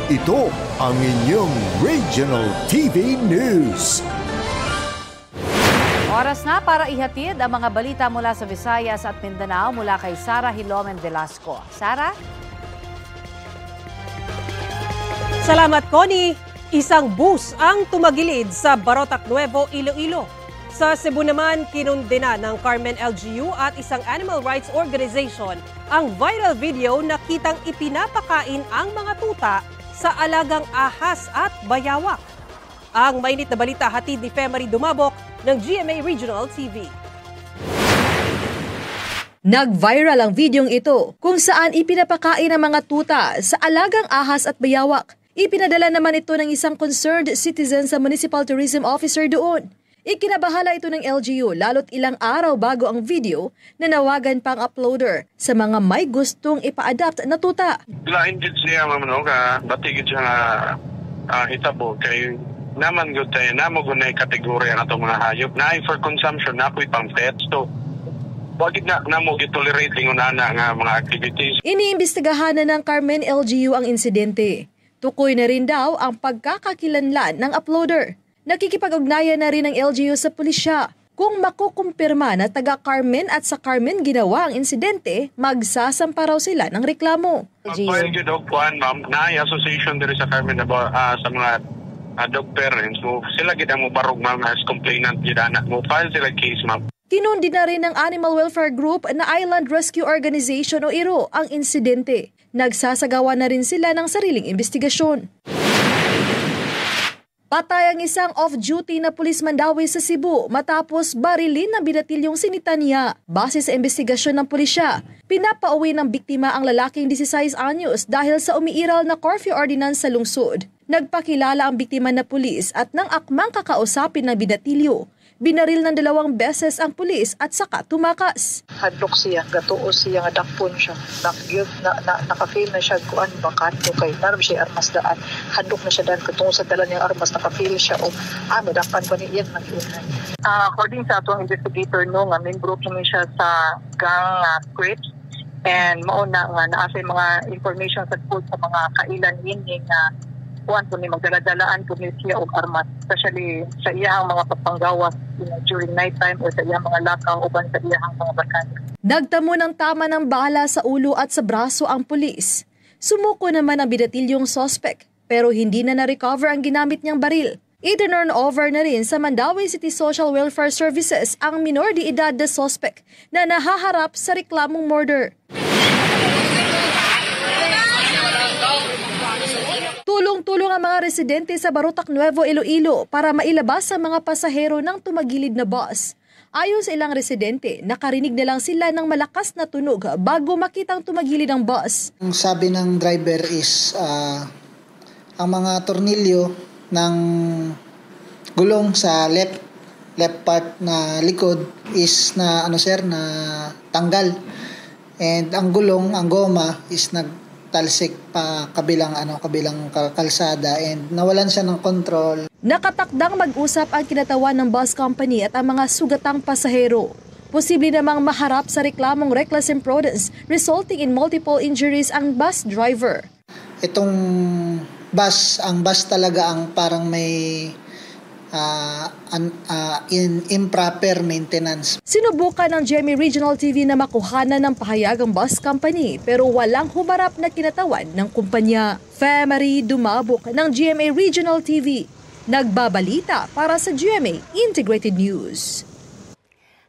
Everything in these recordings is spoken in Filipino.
Ito ang inyong Regional TV News. Oras na para ihatid ang mga balita mula sa Visayas at Mindanao mula kay Sara Hilomen Velasco. Sara? Salamat, Connie. Isang bus ang tumagilid sa Barotac Nuevo, Iloilo. Sa Cebu naman, kinundena ng Carmen LGU at isang animal rights organization ang viral video na kitang ipinapakain ang mga tuta sa alagang ahas at bayawak. Ang mainit na balita hatid ni Femari Dumabok ng GMA Regional TV. Nag-viral ang videong ito kung saan ipinapakain ang mga tuta sa alagang ahas at bayawak. Ipinadala naman ito ng isang concerned citizen sa Municipal Tourism Officer doon. Ikinabahala ito ng LGU lalo't ilang araw bago ang video na nawagan pang uploader sa mga may gustong ipa-adapt na tuta. Lain din siya batigid siya nga hitabo kay naman gud tayo namo gunay kategorya nga itong mga hayop na for consumption na po'y pang pets to. Wagid na namo gitolerate nga mga activities. Iniimbestigahan na ng Carmen LGU ang insidente. Tukoy na rin daw ang pagkakakilanlan ng uploader. Nakikipag-ugnayan na rin ang LGU sa pulisya. Kung makukumpirma na taga Carmen at sa Carmen ginawa ang insidente, magsasampa raw sila ng reklamo. Pag-file yun o kuhan, ma'am, na-association din sa Carmen sa mga dog parents. So, sila gina mo barog, ma'am, as complainant gina mo. File sila case, ma'am. Kinundi na rin ng Animal Welfare Group na Island Rescue Organization o IRO ang insidente. Nagsasagawa na rin sila ng sariling investigasyon. Patay ang isang off-duty na pulis mandawi sa Cebu matapos barilin ng binatilyong sinita niya. Base sa investigasyon ng pulisya, pinapauwi ng biktima ang lalaking 16 anyos dahil sa umiiral na curfew ordinance sa lungsod. Nagpakilala ang biktima na pulis at nang akmang kakausapin ng binatilyo, binaril ng 2 beses ang pulis at saka tumakas. Hadlok siya, gatuo siya, nga dakpon siya. Naka-fail na siya kuan bakanto kay naram siya armas daan. Hadlok na siya daan katungod sa dala niyang armas, naka-fail siya o madapan ba niya mag-inay. According sa atong investigator no, nga membro kami siya sa gang Crips and mauna nga naasay mga information sa tungkol sa mga kailan yun nga kuan po ni magdala-dalaan po ni siya og armas, especially sa iyang mga pagpanggawas during night time o sa iyang mga lakaw uban sa iyang mga bakan. Nagtamo ng tama ng bala sa ulo at sa braso ang pulis. Sumuko naman ang binatilyong suspect pero hindi na na-recover ang ginamit niyang baril. I-turn over na rin sa Mandawi City Social Welfare Services ang minor de edad na suspect na nahaharap sa reklamong murder. Tulong-tulong ang mga residente sa Barotac Nuevo, Iloilo para mailabas ang mga pasahero ng tumagilid na bus. Ayon sa ilang residente, nakarinig na lang sila ng malakas na tunog bago makitang tumagilid ang bus. Ang sabi ng driver is ang mga tornilyo ng gulong sa left part na likod is na na tanggal. And ang gulong, ang goma is talsik pa kabilang kalsada and nawalan siya ng control. Nakatakdang mag-usap ang kinatawan ng bus company at ang mga sugatang pasahero. Posible namang maharap sa reklamong reckless imprudence resulting in multiple injuries ang bus driver. Itong ang bus talaga ang parang may improper maintenance. Sinubukan ng GMA Regional TV na makuhanan ng pahayag ang bus company pero walang humarap na kinatawan ng kumpanya. Femari Dumabok ng GMA Regional TV. Nagbabalita para sa GMA Integrated News.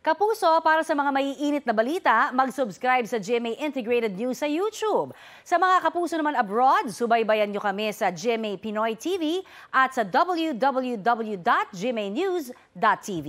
Kapuso, para sa mga maiinit na balita, mag-subscribe sa GMA Integrated News sa YouTube. Sa mga kapuso naman abroad, subaybayan nyo kami sa GMA Pinoy TV at sa www.gmanews.tv.